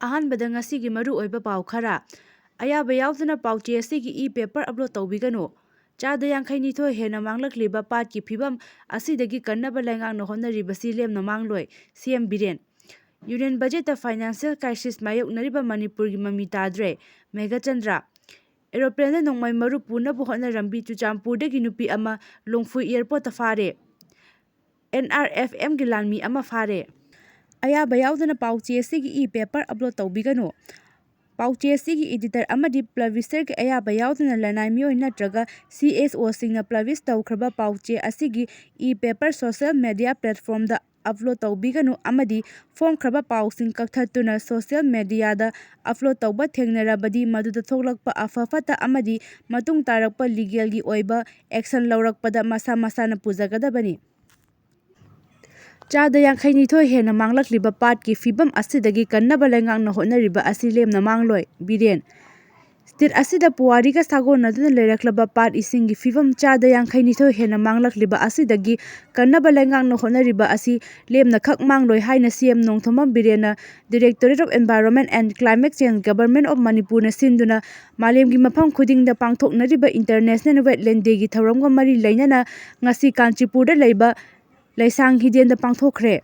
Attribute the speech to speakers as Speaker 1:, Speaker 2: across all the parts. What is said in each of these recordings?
Speaker 1: ꯑꯍꯥꯟꯕꯗ ꯉꯁꯤꯒꯤ ꯃꯔꯨꯑꯣꯏꯕ ꯄꯥꯎ ꯈꯔ ꯑꯌꯥꯕ ꯌꯥꯎꯗꯅ ꯄꯥꯎꯆꯦ ꯑꯁꯤꯒꯤ ꯏ-ꯄꯦꯄꯔ ꯑꯞꯂꯣꯗ ꯇꯧꯕꯤꯒꯅꯨ꯫ ꯆꯥꯗ 52 ꯍꯦꯟꯅ ꯃꯥꯡꯂꯛꯂꯤꯕ ꯄꯥꯠꯀꯤ ꯐꯤꯚꯝ ꯑꯁꯤꯗꯒꯤ ꯀꯟꯅꯕ ꯂꯩꯉꯥꯛꯅ ꯍꯣꯠꯅꯔꯤꯕꯁꯤ ꯂꯦꯝꯅ ꯃꯥꯡꯂꯣꯏ꯫ ꯁꯤ.ꯑꯦꯝ. ꯕꯤꯔꯦꯟ꯫ ꯌꯨꯅꯤꯌꯟ ꯕꯖꯦꯠꯇ ꯐꯥꯏꯅꯥꯟꯁꯤꯌꯦꯜ ꯀ꯭ꯔꯥꯏꯁꯤꯁ ꯃꯥꯌꯣꯛꯅꯔꯤꯕ ꯃꯅꯤꯄꯨꯔꯒꯤ ꯃꯃꯤ ꯇꯥꯗ꯭ꯔꯦ꯫ ꯃꯦꯘꯆꯟꯗ꯭ꯔ꯫ ꯑꯦꯔꯣꯄ꯭ꯂꯦꯟꯗ ꯅꯣꯡꯃꯩ ꯃꯔꯨ ꯄꯨꯅꯕ ꯍꯣꯠꯅꯔꯝꯕꯤ ꯆꯨꯔꯆꯥꯟꯄꯨꯔꯗꯒꯤ ꯅꯨꯄꯤ ꯑꯃ ꯂꯣꯡꯐꯨ ꯑꯦꯌꯔꯄꯣꯔꯠꯇ ꯐꯥꯔꯦ꯫ NRFMꯒꯤ ꯂꯥꯟꯃꯤ ꯑꯃ ꯐꯥꯔꯦ꯫ ꯑꯌꯥꯕ ꯌꯥꯎꯗꯅ ꯄꯥꯎꯆꯦ ꯑꯁꯤꯒꯤ ꯏ-ꯄꯦꯄꯔ ꯑꯞꯂꯣꯗ ꯇꯧꯕꯤꯒꯅꯨ꯫ ꯄꯥꯎꯆꯦ ꯑꯁꯤꯒꯤ ꯏꯗꯤꯇꯔ ꯑꯃꯗꯤ ꯄꯕ꯭ꯂꯤꯁꯔꯒꯤ ꯑꯌꯥꯕ ꯌꯥꯎꯗꯅ ꯂꯅꯥꯏ ꯃꯤꯑꯣꯏ ꯅꯠꯇ꯭ꯔꯒ CSOꯁꯤꯡꯅ ꯄꯕ꯭ꯂꯤꯁ ꯇꯧꯈ꯭ꯔꯕ ꯄꯥꯎꯆꯦ ꯑꯁꯤꯒꯤ ꯏ-ꯄꯦꯄꯔ ꯁꯣꯁꯤꯌꯦꯜ ꯃꯤꯗꯤꯌꯥ ꯄ꯭ꯂꯦꯠꯐꯣꯔꯝꯗ ꯑꯞꯂꯣꯗ ꯇꯧꯕꯤꯒꯅꯨ ꯑꯃꯗꯤ ꯐꯣꯡꯈ꯭ꯔꯕ ꯄꯥꯎꯁꯤꯡ ꯀꯛꯊꯠꯇꯨꯅ ꯁꯣꯁꯤꯌꯦꯜ ꯃꯤꯗꯤꯌꯥꯗ ꯑꯞꯂꯣꯗ ꯇꯧꯕ ꯊꯦꯡꯅꯔꯕꯗꯤ ꯃꯗꯨꯗ ꯊꯣꯛꯂꯛꯄ ꯑꯐ-ꯐꯠꯇ ꯑꯃꯗꯤ ꯃꯇꯨꯡ ꯇꯥꯔꯛꯄ ꯂꯤꯒꯦꯜꯒꯤ ꯑꯣꯏꯕ ꯑꯦꯛꯁꯟ ꯂꯧꯔꯛꯄꯗ ꯃꯁꯥ ꯃꯁꯥꯅ ꯄꯨꯖꯒꯗꯕꯅꯤ꯫ ꯆꯥꯗ 52 ꯍꯦꯟꯅ ꯃꯥꯡꯂꯛꯂꯤꯕ ꯄꯥꯠꯀꯤ ꯐꯤꯚꯝ ꯑꯁꯤꯗꯒꯤ ꯀꯟꯅꯕ ꯂꯩꯉꯥꯛꯅ ꯍꯣꯠꯅꯔꯤꯕ ꯑꯁꯤ ꯂꯦꯝꯅ ꯃꯥꯡꯂꯣꯏ꯫ ꯕꯤꯔꯦꯟ꯫ ꯁ꯭ꯇꯦꯠ ꯑꯁꯤꯗ ꯄꯨꯋꯥꯔꯤꯒ ꯁꯥꯒꯣꯟꯅꯗꯨꯅ ꯂꯩꯔꯛꯂꯕ ꯄꯥꯠ ꯏꯁꯤꯡꯒꯤ ꯐꯤꯚꯝ ꯆꯥꯗ 52 ꯍꯦꯟꯅ ꯃꯥꯡꯂꯛꯂꯤꯕ ꯑꯁꯤꯗꯒꯤ ꯀꯟꯅꯕ ꯂꯩꯉꯥꯛꯅ ꯍꯣꯠꯅꯔꯤꯕ ꯑꯁꯤ ꯂꯦꯝꯅꯈꯛ ꯃꯥꯡꯂꯣꯏ ꯍꯥꯏꯅ ꯁꯤ.ꯑꯦꯝ. ꯅꯣꯡꯊꯣꯝꯕꯝ ꯕꯤꯔꯦꯟꯅ directorate of environment and climate change government of ꯃꯅꯤꯄꯨꯔꯅ ꯁꯤꯟꯗꯨꯅ ꯃꯥꯂꯦꯝꯒꯤ ꯃꯐꯝ ꯈꯨꯗꯤꯡꯗ ꯄꯥꯡꯊꯣꯛꯅꯔꯤꯕ ꯏꯟꯇꯔꯅꯦꯁꯅꯦꯜ ꯋꯦꯠꯂꯦꯟ ꯗꯦꯒꯤ ꯊꯧꯔꯝꯒ ꯃꯔꯤ ꯂꯩꯅꯅ ꯉꯁꯤ ꯀꯥꯟꯆꯤꯄꯨꯔꯗ ꯂꯩꯕ ꯂꯩꯁꯥꯡ ꯍꯤꯗꯦꯟꯗ ꯄꯥꯡꯊꯣꯛꯈ꯭ꯔꯦ꯫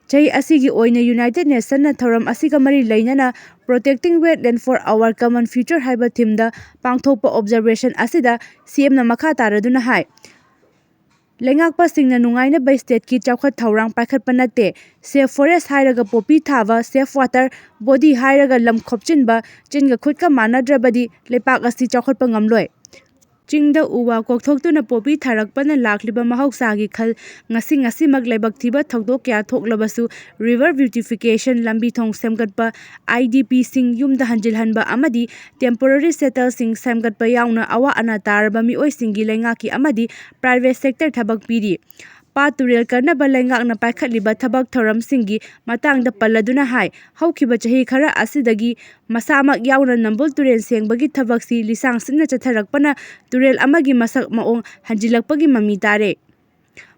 Speaker 1: ꯆꯍꯤ ꯑꯁꯤꯒꯤ ꯑꯣꯏꯅ ꯌꯨꯅꯥꯏꯇꯦꯗ ꯅꯦꯁꯟꯅ ꯊꯧꯔꯝ ꯑꯁꯤꯒ ꯃꯔꯤ ꯂꯩꯅꯅ ꯄ꯭ꯔꯣꯇꯦꯛꯇꯤꯡ ꯋꯦꯠꯂꯦꯟꯗ ꯐꯣꯔ ꯑꯋꯥꯔ ꯀꯃꯟ ꯐ꯭ꯌꯨꯆꯔ ꯍꯥꯏꯕ ꯊꯤꯝꯗ ꯄꯥꯡꯊꯣꯛꯄ ꯑꯣꯕꯖꯔꯕꯦꯁꯟ ꯑꯁꯤꯗ ꯁꯤ.ꯑꯦꯝ.ꯅ ꯃꯈꯥ ꯇꯥꯔꯗꯨꯅ ꯍꯥꯏ ꯂꯩꯉꯥꯛꯄꯁꯤꯡꯅ ꯅꯨꯡꯉꯥꯏꯅꯕ ꯁ꯭ꯇꯦꯠꯀꯤ ꯆꯥꯎꯈꯠ ꯊꯧꯔꯥꯡ ꯄꯥꯏꯈꯠꯄ ꯅꯠꯇꯦ, ꯁꯦꯐ ꯐꯣꯔꯦꯁꯠ ꯍꯥꯏꯔꯒ ꯄꯣꯄꯤ ꯊꯥꯕ, ꯁꯦꯐ ꯋꯥꯇꯔ ꯕꯣꯗꯤ ꯍꯥꯏꯔꯒ ꯂꯝ ꯈꯣꯞꯆꯤꯟꯕ, ꯆꯤꯟꯒ ꯈꯨꯠꯀ ꯃꯥꯟꯅꯗ꯭ꯔꯕꯗꯤ ꯂꯩꯄꯥꯛ ꯑꯁꯤ ꯆꯥꯎꯈꯠꯄ ꯉꯝꯂꯣꯏ꯫ ꯆꯤꯡꯗ ꯎ ꯋꯥ ꯀꯣꯛꯊꯣꯛꯇꯨꯅ ꯄꯣꯄꯤ ꯊꯥꯔꯛꯄꯅ ꯂꯥꯛꯂꯤꯕ ꯃꯍꯧꯁꯥꯒꯤ ꯈꯜ ꯉꯁꯤꯃꯛ ꯂꯥꯏꯕꯛ ꯊꯤꯕ ꯊꯧꯗꯣꯛ ꯀꯌꯥ ꯊꯣꯛꯂꯕꯁꯨ ꯔꯤꯚꯔ ꯕ꯭ꯌꯨꯇꯤꯐꯤꯀꯦꯁꯟ, ꯂꯝꯕꯤ ꯊꯣꯡ ꯁꯦꯝꯒꯠꯄ, IDPꯁꯤꯡ ꯌꯨꯝꯗ ꯍꯟꯖꯤꯜꯍꯟꯕ ꯑꯃꯗꯤ ꯇꯦꯝꯄꯣꯔꯔꯤ ꯁꯦꯇꯜꯁꯤꯡ ꯁꯦꯝꯒꯠꯄ ꯌꯥꯎꯅ ꯑꯋꯥ-ꯑꯅꯥ ꯇꯥꯔꯕ ꯃꯤꯑꯣꯏꯁꯤꯡꯒꯤ ꯂꯩꯉꯥꯛꯀꯤ ꯑꯃꯗꯤ ꯄ꯭ꯔꯥꯏꯚꯦꯠ ꯁꯦꯛꯇꯔ ꯊꯕꯛ ꯄꯤꯔꯤ꯫ ꯄꯥꯠ ꯇꯨꯔꯦꯜ ꯀꯟꯅꯕ ꯂꯩꯉꯥꯛꯅ ꯄꯥꯏꯈꯠꯂꯤꯕ ꯊꯕꯛ ꯊꯧꯔꯝꯁꯤꯡꯒꯤ ꯃꯇꯥꯡꯗ ꯄꯜꯂꯗꯨꯅ ꯍꯥꯏ ꯍꯧꯈꯤꯕ ꯆꯍꯤ ꯈꯔ ꯑꯁꯤꯗꯒꯤ ꯃꯁꯥꯃꯛ ꯌꯥꯎꯅ ꯅꯝꯕꯨꯜ ꯇꯨꯔꯦꯜ ꯁꯦꯡꯕꯒꯤ ꯊꯕꯛꯁꯤ ꯂꯤꯁꯥꯡ ꯁꯤꯠꯅ ꯆꯠꯊꯔꯛꯄꯅ ꯇꯨꯔꯦꯜ ꯑꯃꯒꯤ ꯃꯁꯛ ꯃꯑꯣꯡ ꯍꯟꯖꯤꯜꯂꯛꯄꯒꯤ ꯃꯃꯤ ꯇꯥꯔꯦ꯫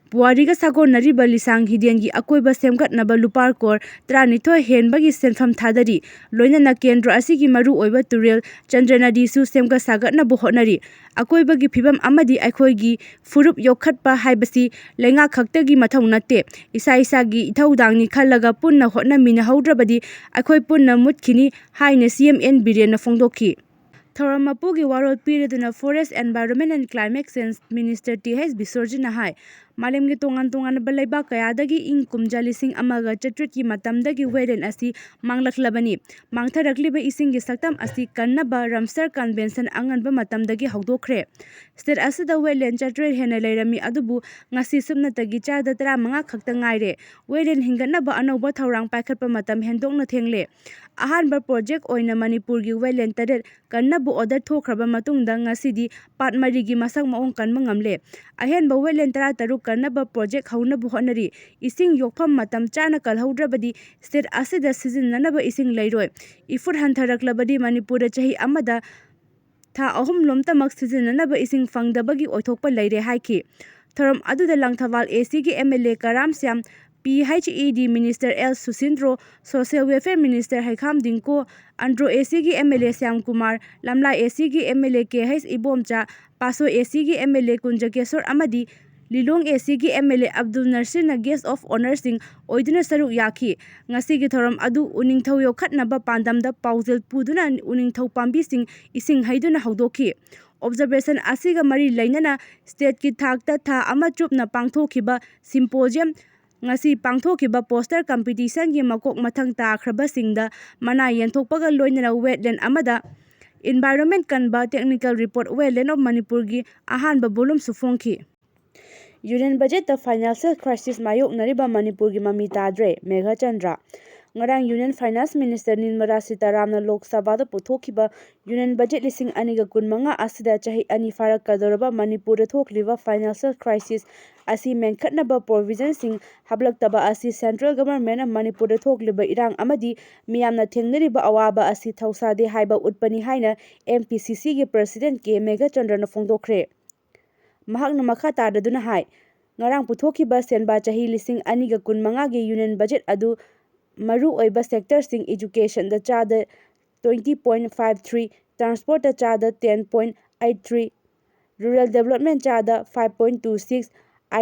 Speaker 1: ꯄꯨꯋꯥꯔꯤꯒ ꯁꯥꯒꯣꯟꯅꯔꯤꯕ ꯂꯤꯁꯥꯡ ꯍꯤꯗꯦꯟꯒꯤ ꯑꯀꯣꯏꯕ ꯁꯦꯝꯒꯠꯅꯕ ꯂꯨꯄꯥ ꯀ꯭ꯔꯣꯔ 12 ꯍꯦꯟꯕꯒꯤ ꯁꯦꯟꯐꯝ ꯊꯥꯗꯔꯤ꯫ ꯂꯣꯏꯅꯅ ꯀꯦꯟꯗ꯭ꯔ ꯑꯁꯤꯒꯤ ꯃꯔꯨꯑꯣꯏꯕ ꯇꯨꯔꯦꯜ ꯆꯟꯗ꯭ꯔꯅꯗꯤꯁꯨ ꯁꯦꯝꯒꯠ ꯁꯥꯒꯠꯅꯕ ꯍꯣꯠꯅꯔꯤ꯫ ꯑꯀꯣꯏꯕꯒꯤ ꯐꯤꯕꯝ ꯑꯃꯗꯤ ꯑꯩꯈꯣꯏꯒꯤ ꯐꯨꯔꯨꯞ ꯌꯣꯛꯈꯠꯄ ꯍꯥꯏꯕꯁꯤ ꯂꯩꯉꯥꯛ ꯈꯛꯇꯒꯤ ꯃꯊꯧ ꯅꯠꯇꯦ, ꯏꯁꯥ-ꯏꯁꯥꯒꯤ ꯏꯊꯧꯗꯥꯡꯅꯤ ꯈꯜꯂꯒ ꯄꯨꯟꯅ ꯍꯣꯠꯅꯃꯤꯟꯅꯍꯧꯗ꯭ꯔꯕꯗꯤ ꯑꯩꯈꯣꯏ ꯄꯨꯟꯅ ꯃꯨꯠꯈꯤꯅꯤ ꯍꯥꯏꯅ ꯁꯤ.ꯑꯦꯝ. ꯑꯦꯟ. ꯕꯤꯔꯦꯟꯅ ꯐꯣꯡꯗꯣꯛꯈꯤ꯫ ꯊꯧꯔꯝ ꯃꯄꯨꯒꯤ ꯋꯥꯔꯣꯜ ꯄꯤꯔꯗꯨꯅ forest, environment and climate change minister T H. ꯕꯤꯁ꯭ꯋꯔꯖꯤꯠꯅ ꯍꯥꯏ ꯃꯥꯂꯦꯝꯒꯤ ꯇꯣꯉꯥꯟ ꯇꯣꯉꯥꯟꯕ ꯂꯩꯕꯥꯛ ꯀꯌꯥꯗꯒꯤ ꯏꯪ ꯀꯨꯝꯖꯥ 1933ꯀꯤ ꯃꯇꯝꯗꯒꯤ ꯋꯦꯠꯂꯦꯟ ꯑꯁꯤ ꯃꯥꯡꯂꯛꯂꯕꯅꯤ꯫ ꯃꯥꯡꯊꯔꯛꯂꯤꯕ ꯏꯁꯤꯡꯒꯤ ꯁꯛꯇꯝ ꯑꯁꯤ ꯀꯟꯅꯕ ꯔꯝꯁꯔ ꯀꯟꯚꯦꯟꯁꯟ ꯑꯉꯟꯕ ꯃꯇꯝꯗꯒꯤ ꯍꯧꯗꯣꯛꯈ꯭ꯔꯦ꯫ ꯁ꯭ꯇꯦꯠ ꯑꯁꯤꯗ ꯋꯦꯠꯂꯦꯟ 700 ꯍꯦꯟꯅ ꯂꯩꯔꯝꯃꯤ ꯑꯗꯨꯕꯨ ꯉꯁꯤ ꯁꯨꯞꯅꯇꯒꯤ ꯆꯥꯗ 15 ꯈꯛꯇ ꯉꯥꯏꯔꯦ꯫ ꯋꯦꯠꯂꯦꯟ ꯍꯤꯡꯒꯠꯅꯕ ꯑꯅꯧꯕ ꯊꯧꯔꯥꯡ ꯄꯥꯏꯈꯠꯄ ꯃꯇꯝ ꯍꯦꯟꯗꯣꯛꯅ ꯊꯦꯡꯂꯦ꯫ ꯑꯍꯥꯟꯕ ꯄ꯭ꯔꯣꯖꯦꯛ ꯑꯣꯏꯅ ꯃꯅꯤꯄꯨꯔꯒꯤ ꯋꯦꯠꯂꯦꯟ 3 ꯀꯟꯅꯕ ꯑꯣꯔꯗꯔ ꯊꯣꯛꯈ꯭ꯔꯕ ꯃꯇꯨꯡꯗ ꯉꯁꯤꯗꯤ ꯄꯥꯠ 4ꯒꯤ ꯃꯁꯛ ꯃꯑꯣꯡ ꯀꯟꯕ ꯉꯝꯂꯦ꯫ ꯑꯍꯦꯟꯕ ꯋꯦꯠꯂꯦꯟ 13 ꯀꯟꯅꯕ ꯄ꯭ꯔꯣꯖꯦꯛ ꯍꯧꯅꯕ ꯍꯣꯠꯅꯔꯤ꯫ ꯏꯁꯤꯡ ꯌꯣꯛꯐꯝ ꯃꯇꯝ ꯆꯥꯅ ꯀꯜꯍꯧꯗ꯭ꯔꯕꯗꯤ ꯁ꯭ꯇꯦꯠ ꯑꯁꯤꯗ ꯁꯤꯖꯤꯟꯅꯅꯕ ꯏꯁꯤꯡ ꯂꯩꯔꯣꯏ꯫ ꯏꯐꯨꯠ ꯍꯟꯊꯔꯛꯂꯕꯗꯤ ꯃꯅꯤꯄꯨꯔꯗ ꯆꯍꯤ ꯑꯃꯗ ꯊꯥ 3ꯂꯣꯝꯇꯃꯛ ꯁꯤꯖꯤꯟꯅꯅꯕ ꯏꯁꯤꯡ ꯐꯪꯗꯕꯒꯤ ꯑꯣꯏꯊꯣꯛꯄ ꯂꯩꯔꯦ ꯍꯥꯏꯈꯤ꯫ ꯊꯧꯔꯝ ꯑꯗꯨꯗ ꯂꯪꯊꯕꯥꯜ ꯑꯦ.ꯁꯤꯒꯤ MLA. Karam Shyam, PHED. Minister L. Susindro, social welfare minister Heikham Dingko, Andro ꯑꯦ.ꯁꯤꯒꯤ ꯑꯦꯝ.ꯑꯦꯜ.ꯑꯦ. ꯁ꯭ꯌꯥꯝꯀꯨꯃꯥꯔ, ꯂꯝꯂꯥꯏ ꯑꯦ.ꯁꯤꯒꯤ ꯑꯦꯝ.ꯑꯦꯜ.ꯑꯦ. ꯀꯦ.ꯍꯩꯆ. ꯏꯕꯣꯝꯆꯥ, ꯄꯥꯠꯁꯣꯏ ꯑꯦ.ꯁꯤꯒꯤ ꯑꯦꯝ.ꯑꯦꯜ.ꯑꯦ. ꯀꯨꯟꯖꯀꯦꯁꯣꯔ ꯑꯃꯗꯤ ꯂꯤꯂꯣꯡ ꯑꯦ.ꯁꯤꯒꯤ ꯑꯦꯝ.ꯑꯦꯜ.ꯑꯦ. ꯑꯕꯗꯨꯜ ꯅꯁꯤꯔꯅ ꯒꯦꯁꯠ ꯑꯣꯐ ꯑꯣꯅꯔꯁꯤꯡ ꯑꯣꯏꯗꯨꯅ ꯁꯔꯨꯛ ꯌꯥꯈꯤ꯫ ꯉꯁꯤꯒꯤ ꯊꯧꯔꯝ ꯑꯗꯨ ꯎꯅꯤꯡꯊꯧ ꯌꯣꯛꯈꯠꯅꯕ ꯄꯥꯟꯗꯝꯗ ꯄꯥꯎꯖꯦꯜ ꯄꯨꯗꯨꯅ ꯎꯅꯤꯡꯊꯧ ꯄꯥꯝꯕꯤꯁꯤꯡ ꯏꯁꯤꯡ ꯍꯩꯗꯨꯅ ꯍꯧꯗꯣꯛꯈꯤ꯫ ꯑꯣꯕꯖꯔꯕꯦꯁꯟ ꯑꯁꯤꯒ ꯃꯔꯤ ꯂꯩꯅꯅ ꯁ꯭ꯇꯦꯠꯀꯤ ꯊꯥꯛꯇ ꯊꯥ ꯑꯃ ꯆꯨꯞꯅ ꯄꯥꯡꯊꯣꯛꯈꯤꯕ ꯁꯤꯝꯄꯣꯖꯤꯌꯝ, ꯉꯁꯤ ꯄꯥꯡꯊꯣꯛꯈꯤꯕ ꯄꯣꯁꯇꯔ ꯀꯝꯄꯤꯇꯤꯁꯟꯒꯤ ꯃꯀꯣꯛ ꯃꯊꯪ ꯇꯥꯈ꯭ꯔꯕꯁꯤꯡꯗ ꯃꯅꯥ ꯌꯦꯟꯊꯣꯛꯄꯒ ꯂꯣꯏꯅꯅ ꯋꯦꯠꯂꯦꯟ ꯑꯃꯗ ꯏꯟꯚꯥꯏꯔꯣꯟꯃꯦꯟꯠ ꯀꯟꯕ ꯇꯦꯛꯅꯤꯀꯦꯜ ꯔꯤꯄꯣꯔꯠ ꯋꯦꯠꯂꯦꯟ ꯑꯣꯐ ꯃꯅꯤꯄꯨꯔꯒꯤ ꯑꯍꯥꯟꯕ ꯚꯣꯂꯨꯝꯁꯨ ꯐꯣꯡꯈꯤ꯫ ꯌꯨꯅꯤꯌꯟ ꯕꯖꯦꯠꯇ ꯐꯥꯏꯅꯥꯟꯁꯤꯌꯦꯜ ꯀ꯭ꯔꯥꯏꯁꯤꯁ ꯃꯥꯌꯣꯛꯅꯔꯤꯕ ꯃꯅꯤꯄꯨꯔꯒꯤ ꯃꯃꯤ ꯇꯥꯗ꯭ꯔꯦ꯫ ꯃꯦꯘꯆꯟꯗ꯭ꯔ꯫ ꯉꯔꯥꯡ ꯌꯨꯅꯤꯌꯟ ꯐꯥꯏꯅꯥꯟꯁ ꯃꯤꯅꯤꯁꯇꯔ ꯅꯤꯔꯃꯂꯥ ꯁꯤꯇꯥꯔꯥꯃꯟꯅ ꯂꯣꯛ ꯁꯚꯥꯗ ꯄꯨꯊꯣꯛꯈꯤꯕ ꯌꯨꯅꯤꯌꯟ ꯕꯖꯦꯠ 2025 ꯑꯁꯤꯗ ꯆꯍꯤ 2 ꯐꯥꯔꯛꯀꯗꯧꯔꯕ ꯃꯅꯤꯄꯨꯔꯗ ꯊꯣꯛꯂꯤꯕ ꯐꯥꯏꯅꯥꯟꯁꯤꯌꯦꯜ ꯀ꯭ꯔꯥꯏꯁꯤꯁ ꯑꯁꯤ ꯃꯦꯟꯈꯠꯅꯕ ꯄ꯭ꯔꯣꯚꯤꯖꯟꯁꯤꯡ ꯍꯥꯞꯂꯛꯇꯕ ꯑꯁꯤ ꯁꯦꯟꯇ꯭ꯔꯦꯜ ꯒꯚꯔꯟꯃꯦꯟꯠꯅ ꯃꯅꯤꯄꯨꯔꯗ ꯊꯣꯛꯂꯤꯕ ꯏꯔꯥꯡ ꯑꯃꯗꯤ ꯃꯤꯌꯥꯝꯅ ꯊꯦꯡꯅꯔꯤꯕ ꯑꯋꯥꯕ ꯑꯁꯤ ꯊꯧꯁꯥꯗꯦ ꯍꯥꯏꯕ ꯎꯠꯄꯅꯤ ꯍꯥꯏꯅ ꯑꯦꯝ.ꯄꯤ.ꯁꯤ.ꯁꯤꯒꯤ ꯄ꯭ꯔꯁꯤꯗꯦꯟꯠ ꯀꯦ. ꯃꯦꯘꯆꯟꯗ꯭ꯔꯅ ꯐꯣꯡꯗꯣꯛꯈ꯭ꯔꯦ꯫ ꯃꯍꯥꯛꯅ ꯃꯈꯥ ꯇꯥꯔꯗꯨꯅ ꯍꯥꯏ ꯉꯔꯥꯡ ꯄꯨꯊꯣꯛꯈꯤꯕ ꯁꯦꯟꯕꯥ ꯆꯍꯤ 2025ꯒꯤ ꯌꯨꯅꯤꯌꯟ ꯕꯖꯦꯠ ꯑꯗꯨ ꯃꯔꯨꯑꯣꯏꯕ ꯁꯦꯛꯇꯔꯁꯤꯡ ꯏꯖꯨꯀꯦꯁꯟꯗ ꯆꯥꯗ 20.53, ꯇ꯭ꯔꯥꯟꯁꯄꯣꯔꯠꯇ ꯆꯥꯗ 10.83, ꯔꯨꯔꯦꯜ ꯗꯤꯚꯦꯂꯞꯃꯦꯟꯠ ꯆꯥꯗ 5.26,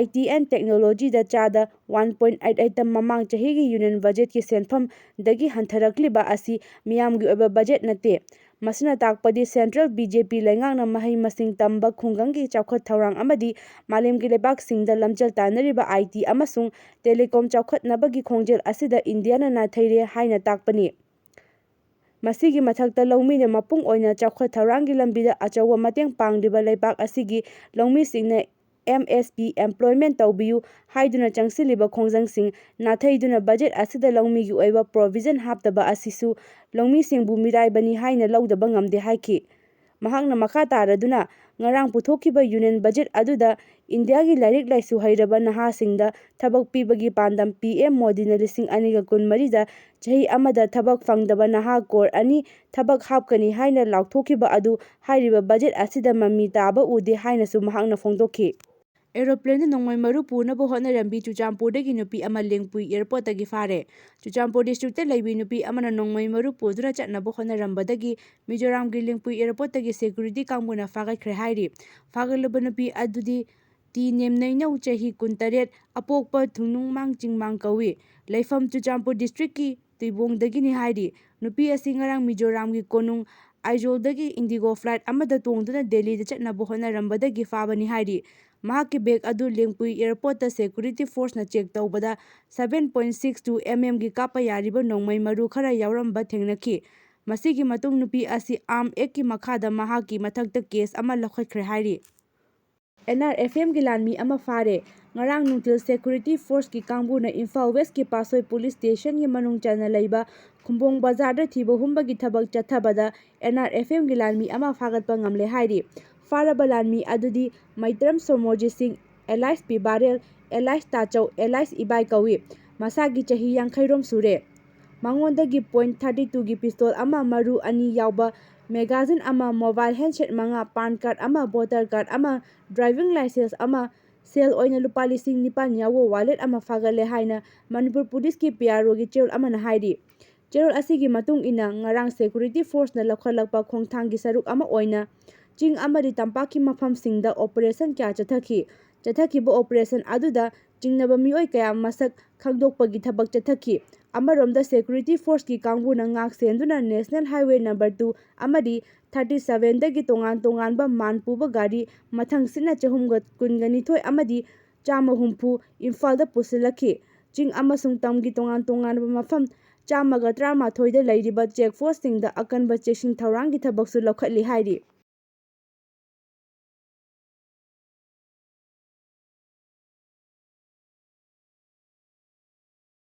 Speaker 1: IT ꯑꯦꯟ ꯇꯦꯛꯅꯣꯂꯣꯖꯤꯗ ꯆꯥꯗ 1.88ꯇ ꯃꯃꯥꯡ ꯆꯍꯤꯒꯤ ꯌꯨꯅꯤꯌꯟ ꯕꯖꯦꯠꯀꯤ ꯁꯦꯟꯐꯝꯗꯒꯤ ꯍꯟꯊꯔꯛꯂꯤꯕ ꯑꯁꯤ ꯃꯤꯌꯥꯝꯒꯤ ꯑꯣꯏꯕ ꯕꯖꯦꯠ ꯅꯠꯇꯦ꯫ ꯃꯁꯤꯅ ꯇꯥꯛꯄꯗꯤ ꯁꯦꯟꯇ꯭ꯔꯦꯜ ꯕꯤ.ꯖꯦ.ꯄꯤ. ꯂꯩꯉꯥꯛꯅ ꯃꯍꯩ-ꯃꯁꯤꯡ ꯇꯝꯕ, ꯈꯨꯡꯒꯪꯒꯤ ꯆꯥꯎꯈꯠ-ꯊꯧꯔꯥꯡ ꯑꯃꯗꯤ ꯃꯥꯂꯦꯝꯒꯤ ꯂꯩꯕꯥꯛꯁꯤꯡꯗ ꯂꯝꯖꯦꯜ ꯇꯥꯟꯅꯔꯤꯕ IT ꯑꯃꯁꯨꯡ ꯇꯦꯂꯤꯀꯣꯝ ꯆꯥꯎꯈꯠꯅꯕꯒꯤ ꯈꯣꯡꯖꯦꯜ ꯑꯁꯤꯗ ꯏꯟꯗꯤꯌꯥꯅ ꯅꯥꯊꯩꯔꯦ ꯍꯥꯏꯅ ꯇꯥꯛꯄꯅꯤ꯫ ꯃꯁꯤꯒꯤ ꯃꯊꯛꯇ ꯂꯧꯃꯤꯅ ꯃꯄꯨꯡ ꯑꯣꯏꯅ ꯆꯥꯎꯈꯠ-ꯊꯧꯔꯥꯡꯒꯤ ꯂꯝꯕꯤꯗ ꯑꯆꯧꯕ ꯃꯇꯦꯡ ꯄꯥꯡꯂꯤꯕ ꯂꯩꯕꯥꯛ ꯑꯁꯤꯒꯤ ꯂꯧꯃꯤꯁꯤꯡꯅ MSP (ꯑꯦꯝꯄ꯭ꯂꯣꯏꯃꯦꯟꯠ ꯇꯧꯕꯤꯌꯨ) ꯍꯥꯏꯗꯨꯅ ꯆꯪꯁꯤꯜꯂꯤꯕ ꯈꯣꯡꯖꯪꯁꯤꯡ ꯅꯥꯊꯩꯗꯨꯅ ꯕꯖꯦꯠ ꯑꯁꯤꯗ ꯂꯧꯃꯤꯒꯤ ꯑꯣꯏꯕ ꯄ꯭ꯔꯣꯚꯤꯖꯟ ꯍꯥꯞꯇꯕ ꯑꯁꯤꯁꯨ ꯂꯧꯃꯤꯁꯤꯡꯕꯨ ꯃꯤꯔꯥꯏꯕꯅꯤ ꯍꯥꯏꯅ ꯂꯧꯗꯕ ꯉꯝꯗꯦ ꯍꯥꯏꯈꯤ꯫ ꯃꯍꯥꯛꯅ ꯃꯈꯥ ꯇꯥꯔꯗꯨꯅ ꯉꯔꯥꯡ ꯄꯨꯊꯣꯛꯈꯤꯕ ꯌꯨꯅꯤꯌꯟ ꯕꯖꯦꯠ ꯑꯗꯨꯗ ꯏꯟꯗꯤꯌꯥꯒꯤ ꯂꯥꯏꯔꯤꯛ ꯂꯥꯏꯁꯨ ꯍꯩꯔꯕ ꯅꯍꯥꯁꯤꯡꯗ ꯊꯕꯛ ꯄꯤꯕꯒꯤ ꯄꯥꯟꯗꯝ PM ꯃꯣꯗꯤꯅ 2024ꯗ ꯆꯍꯤ ꯑꯃꯗ ꯊꯕꯛ ꯐꯪꯗꯕ ꯅꯍꯥ ꯀ꯭ꯔꯣꯔ 2 ꯊꯕꯛ ꯍꯥꯞꯀꯅꯤ ꯍꯥꯏꯅ ꯂꯥꯎꯊꯣꯛꯈꯤꯕ ꯑꯗꯨ ꯍꯥꯏꯔꯤꯕ ꯕꯖꯦꯠ ꯑꯁꯤꯗ ꯃꯃꯤ ꯇꯥꯕ ꯎꯗꯦ ꯍꯥꯏꯅꯁꯨ ꯃꯍꯥꯛꯅ ꯐꯣꯡꯗꯣꯛꯈꯤ꯫ ꯑꯦꯔꯣꯄ꯭ꯂꯦꯟꯗ ꯅꯣꯡꯃꯩ ꯃꯔꯨ ꯄꯨꯅꯕ ꯍꯣꯠꯅꯔꯝꯕꯤ ꯆꯨꯔꯆꯥꯟꯄꯨꯔꯗꯒꯤ ꯅꯨꯄꯤ ꯑꯃ ꯂꯦꯡꯄꯨꯏ ꯑꯦꯌꯔꯄꯣꯔꯠꯇꯒꯤ ꯐꯥꯔꯦ꯫ ꯆꯨꯔꯆꯥꯟꯄꯨꯔ ꯗꯤꯁꯇ꯭ꯔꯤꯛꯇ ꯂꯩꯕꯤ ꯅꯨꯄꯤ ꯑꯃꯅ ꯅꯣꯡꯃꯩ ꯃꯔꯨ ꯄꯨꯗꯨꯅ ꯆꯠꯅꯕ ꯍꯣꯠꯅꯔꯝꯕꯗꯒꯤ ꯃꯤꯖꯣꯔꯥꯝꯒꯤ ꯂꯦꯡꯄꯨꯏ ꯑꯦꯌꯔꯄꯣꯔꯠꯇꯒꯤ ꯁꯦꯀ꯭ꯌꯨꯔꯤꯇꯤ ꯀꯥꯡꯕꯨꯅ ꯐꯥꯒꯠꯈ꯭ꯔꯦ ꯍꯥꯏꯔꯤ꯫ ꯐꯥꯒꯠꯂꯕ ꯅꯨꯄꯤ ꯑꯗꯨꯗꯤ ꯇꯤ ꯅꯦꯝꯅꯩꯅꯧ, ꯆꯍꯤ 23, ꯑꯄꯣꯛꯄ ꯊꯨꯡꯅꯨꯡꯃꯥꯡ ꯆꯤꯡꯃꯥꯡ ꯀꯧꯏ꯫ ꯂꯩꯐꯝ ꯆꯨꯔꯆꯥꯟꯄꯨꯔ ꯗꯤꯁꯇ꯭ꯔꯤꯛꯀꯤ ꯇꯨꯏꯕꯣꯡꯗꯒꯤꯅꯤ ꯍꯥꯏꯔꯤ꯫ ꯅꯨꯄꯤ ꯑꯁꯤ ꯉꯔꯥꯡ ꯃꯤꯖꯣꯔꯥꯝꯒꯤ ꯀꯣꯅꯨꯡ ꯑꯥꯏꯖꯣꯜꯗꯒꯤ ꯏꯟꯗꯤꯒꯣ ꯐ꯭ꯂꯥꯏꯠ ꯑꯃꯗ ꯇꯣꯡꯗꯨꯅ ꯗꯦꯜꯂꯤꯗ ꯆꯠꯅꯕ ꯍꯣꯠꯅꯔꯝꯕꯗꯒꯤ ꯐꯥꯕꯅꯤ ꯍꯥꯏꯔꯤ꯫ ꯃꯍꯥꯛꯀꯤ ꯕꯦꯒ ꯑꯗꯨ ꯂꯦꯡꯄꯨꯏ ꯑꯦꯌꯔꯄꯣꯔꯠꯇ ꯁꯦꯀ꯭ꯌꯨꯔꯤꯇꯤ ꯐꯣꯔꯁꯅ ꯆꯦꯛ ꯇꯧꯕꯗ 7.62 mm ꯒꯤ ꯀꯥꯞꯄ ꯌꯥꯔꯤꯕ ꯅꯣꯡꯃꯩ ꯃꯔꯨ ꯈꯔ ꯌꯥꯎꯔꯝꯕ ꯊꯦꯡꯅꯈꯤ꯫ ꯃꯁꯤꯒꯤ ꯃꯇꯨꯡ ꯅꯨꯄꯤ ꯑꯁꯤ ꯑꯥꯔꯝ ꯑꯦꯛꯠꯀꯤ ꯃꯈꯥꯗ ꯃꯍꯥꯛꯀꯤ ꯃꯊꯛꯇ ꯀꯦꯁ ꯑꯃ ꯂꯧꯈꯠꯈ꯭ꯔꯦ ꯍꯥꯏꯔꯤ꯫ NRFMꯒꯤ ꯂꯥꯟꯃꯤ ꯑꯃ ꯐꯥꯔꯦ꯫ ꯉꯔꯥꯡ ꯅꯨꯡꯊꯤꯜ ꯁꯦꯀ꯭ꯌꯨꯔꯤꯇꯤ ꯐꯣꯔꯁꯀꯤ ꯀꯥꯡꯕꯨꯅ ꯏꯝꯐꯥꯜ ꯋꯦꯁꯀꯤ ꯄꯥꯠꯁꯣꯏ ꯄꯨꯂꯤꯁ ꯁ꯭ꯇꯦꯁꯟꯒꯤ ꯃꯅꯨꯡ ꯆꯟꯅ ꯂꯩꯕ ꯈꯨꯝꯕꯣꯡ ꯕꯖꯥꯔꯗ ꯊꯤꯕ ꯍꯨꯝꯕꯒꯤ ꯊꯕꯛ ꯆꯠꯊꯕꯗ NRFMꯒꯤ ꯂꯥꯟꯃꯤ ꯑꯃ ꯐꯥꯒꯠꯄ ꯉꯝꯂꯦ ꯍꯥꯏꯔꯤ꯫ ꯐꯥꯔꯕ ꯂꯥꯟꯃꯤ ꯑꯗꯨꯗꯤ ꯃꯩꯇ꯭ꯔꯝ ꯁꯣꯃꯣꯔꯖꯤꯠ ꯁꯤꯡ, ꯑꯦꯂꯥꯏꯁ ꯄꯤꯕꯥꯔꯦꯜ, ꯑꯦꯂꯥꯏꯁ ꯇꯥꯆꯧ, ꯑꯦꯂꯥꯏꯁ ꯏꯕꯥꯏ ꯀꯧꯏ꯫ ꯃꯁꯥꯒꯤ ꯆꯍꯤ 50ꯔꯣꯝ ꯁꯨꯔꯦ꯫ ꯃꯉꯣꯟꯗꯒꯤ .32ꯒꯤ ꯄꯤꯁꯇꯣꯜ ꯑꯃ, ꯃꯔꯨ 2 ꯌꯥꯎꯕ ꯃꯦꯒꯥꯖꯤꯟ ꯑꯃ, ꯃꯣꯕꯥꯏꯜ ꯍꯦꯟꯁꯦꯠ 5, ꯄꯥꯟ ꯀꯥꯔꯗ ꯑꯃ, ꯚꯣꯇꯔ ꯀꯥꯔꯗ ꯑꯃ, ꯗ꯭ꯔꯥꯏꯚꯤꯡ ꯂꯥꯏꯁꯦꯟꯁ ꯑꯃ, ꯁꯦꯜ ꯑꯣꯏꯅ ꯂꯨꯄꯥ 9,000 ꯌꯥꯎꯕ ꯋꯥꯂꯦꯠ ꯑꯃ ꯐꯥꯒꯠꯂꯦ ꯍꯥꯏꯅ ꯃꯅꯤꯄꯨꯔ ꯄꯨꯂꯤꯁꯀꯤ PROꯒꯤ ꯆꯦꯔꯣꯜ ꯑꯃꯅ ꯍꯥꯏꯔꯤ꯫ ꯆꯦꯔꯣꯜ ꯑꯁꯤꯒꯤ ꯃꯇꯨꯡ ꯏꯟꯅ ꯉꯔꯥꯡ ꯁꯦꯀ꯭ꯌꯨꯔꯤꯇꯤ ꯐꯣꯔꯁꯅ ꯂꯧꯈꯠꯂꯛꯄ ꯈꯣꯡꯊꯥꯡꯒꯤ ꯁꯔꯨꯛ ꯑꯃ ꯑꯣꯏꯅ ꯆꯤꯡ ꯑꯃꯗꯤ ꯇꯝꯄꯥꯛꯀꯤ ꯃꯐꯝꯁꯤꯡꯗ ꯑꯣꯄꯔꯦꯁꯟ ꯀꯌꯥ ꯆꯠꯊꯈꯤ꯫ ꯆꯠꯊꯈꯤꯕ ꯑꯣꯄꯔꯦꯁꯟ ꯑꯗꯨꯗ ꯆꯤꯡꯅꯕ ꯃꯤꯑꯣꯏ ꯀꯌꯥ ꯃꯁꯛ ꯈꯪꯗꯣꯛꯄꯒꯤ ꯊꯕꯛ ꯆꯠꯊꯈꯤ꯫ ꯑꯃꯔꯣꯝꯗ ꯁꯦꯀ꯭ꯌꯨꯔꯤꯇꯤ ꯐꯣꯔꯁꯀꯤ ꯀꯥꯡꯕꯨꯅ ꯉꯥꯛ-ꯁꯦꯟꯗꯨꯅ ꯅꯦꯁꯅꯦꯜ ꯍꯥꯏꯋꯦ ꯅꯝꯕꯔ 2 ꯑꯃꯗꯤ 37ꯗꯒꯤ ꯇꯣꯉꯥꯟ-ꯇꯣꯉꯥꯟꯕ ꯃꯥꯟ ꯄꯨꯕ ꯒꯥꯔꯤ ꯃꯊꯪꯁꯤꯠꯅ 212 ꯑꯃꯗꯤ 150 ꯏꯝꯐꯥꯜꯗ ꯄꯨꯁꯤꯜꯂꯛꯈꯤ꯫ ꯆꯤꯡ ꯑꯃꯁꯨꯡ ꯇꯝꯒꯤ ꯇꯣꯉꯥꯟ-ꯇꯣꯉꯥꯟꯕ ꯃꯐꯝ 113ꯗ ꯂꯩꯔꯤꯕ ꯆꯦꯛꯄꯣꯁꯠꯁꯤꯡꯗ ꯑꯀꯟꯕ ꯆꯦꯛꯁꯤꯟ ꯊꯧꯔꯥꯡꯒꯤ ꯊꯕꯛꯁꯨ ꯂꯧꯈꯠꯂꯤ ꯍꯥꯏꯔꯤ꯫